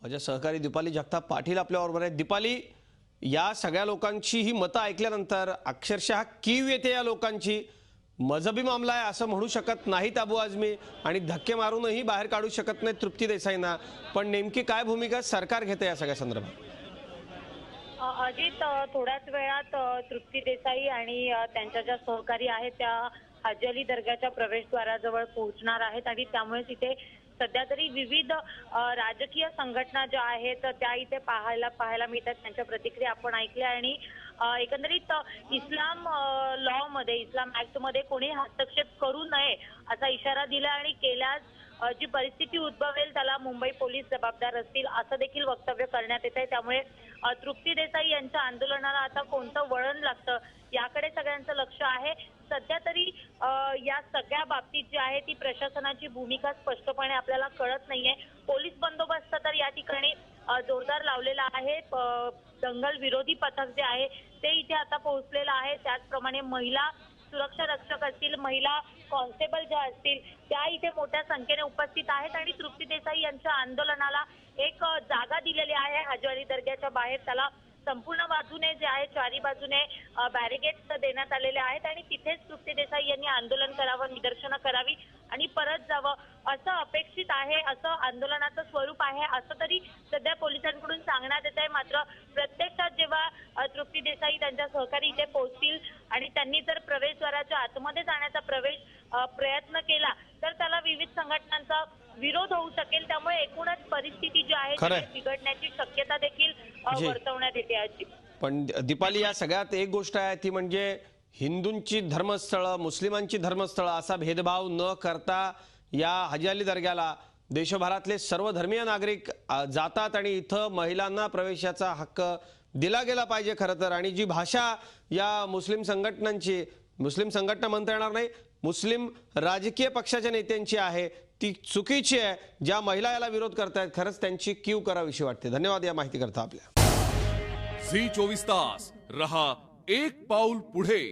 माझ्या सहकारी दीपाली जगताप पाटील आपल्याबरोबर आहेत। दीपाली, या सगळ्या लोकांची ही मतं ऐकल्यानंतर अक्षरशः कीव येते या लोकांची। मजबी मामला आहे असं म्हणू शकत नाहीत अबू आझमी आणि धक्के मारूनही बाहेर काढू शकत नाही तृप्ती देसाईंना, पण नेमकी काय भूमिका सरकार घेते या सगळ्या संदर्भात? अजित, थोड्याच वेळात तृप्ती देसाई आणि त्यांच्या ज्या सहकारी आहेत त्या हाजी अली दर्ग्याच्या प्रवेशद्वाराजवळ पोहोचणार आहेत आणि त्यामुळेच इथे सध्या तरी विविध राजकीय संघटना ज्या आहेत त्या इथे पाहायला मिळतात। त्यांच्या प्रतिक्रिया आपण ऐकल्या आणि एकंदरीत इस्लाम लॉ मध्ये, इस्लाम ऍक्ट मध्ये कोणी हस्तक्षेप करू नये असा इशारा दिला आणि केल्यास जी परिस्थिती उद्भवेल त्याला मुंबई पोलीस जबाबदार असतील असं देखील वक्तव्य करण्यात येत आहे। त्यामुळे तृप्ती देसाई यांच्या आंदोलनाला आता कोणतं वळण लागतं याकडे सगळ्यांचं लक्ष आहे। सध्या तरी या सगळ्या बाबतीत जी आहे ती प्रशासनाची भूमिका स्पष्टपणे आपल्याला कळत नाहीये। पोलीस बंदोबस्त तर या ठिकाणी जोरदार लावलेला आहे। दंगल विरोधी पथक जे आहे ते इथे आता पोहोचलेलं आहे। त्याचप्रमाणे महिला सुरक्षा रक्षक असतील, महिला कॉन्स्टेबल ज्या असतील त्या इथे मोठ्या संख्येने उपस्थित आहेत आणि तृप्ती देसाई यांच्या आंदोलनाला एक जागा दिलेली आहे हाजी अली दर्ग्याच्या बाहेर। त्याला संपूर्ण बाजूने जे आहे चारी बाजूने बॅरिकेड्स देण्यात आलेले आहेत आणि तिथेच तृप्ती देसाई यांनी आंदोलन करावं, निदर्शनं करावी आणि परत जावं असं अपेक्षित आहे, असं आंदोलनाचं स्वरूप आहे असं तरी सध्या पोलिसांकडून सांगण्यात येत आहे। मात्र प्रत्यक्षात जेव्हा तृप्ती देसाई त्यांच्या सहकारी इथे पोहोचतील आणि त्यांनी जर प्रवेशद्वाराच्या आतमध्ये जाण्याचा प्रयत्न केला तर त्याला विविध संघटनांचा विरोध होऊ शकेल। त्यामुळे एकूणच परिस्थिती जी आहे ती बिघडण्याची शक्यता देखील वर्तवण्यात येते आहे। पण दीपाली, या सगळ्यात एक गोष्ट आहे ती म्हणजे हिंदूंची धर्मस्थळं, मुस्लिमांची धर्मस्थळं असा भेदभाव न करता या हाजी अली दर्ग्याला देशभरातले सर्व धर्मीय नागरिक जातात आणि इथं महिलांना प्रवेशाचा हक्क दिला गेला पाहिजे खरं तर। आणि जी भाषा या मुस्लिम संघटनांची, मुस्लिम संघटना म्हणता येणार नाही, मुस्लिम राजकीय पक्षाच्या नेत्यांची आहे ती चुकीची आहे। ज्या महिला याला विरोध करतायत खरंच त्यांची कीव करावीशी वाटते। धन्यवाद या माहिती करता आपल्या। झी 24 तास रहा एक पाऊल पुढे।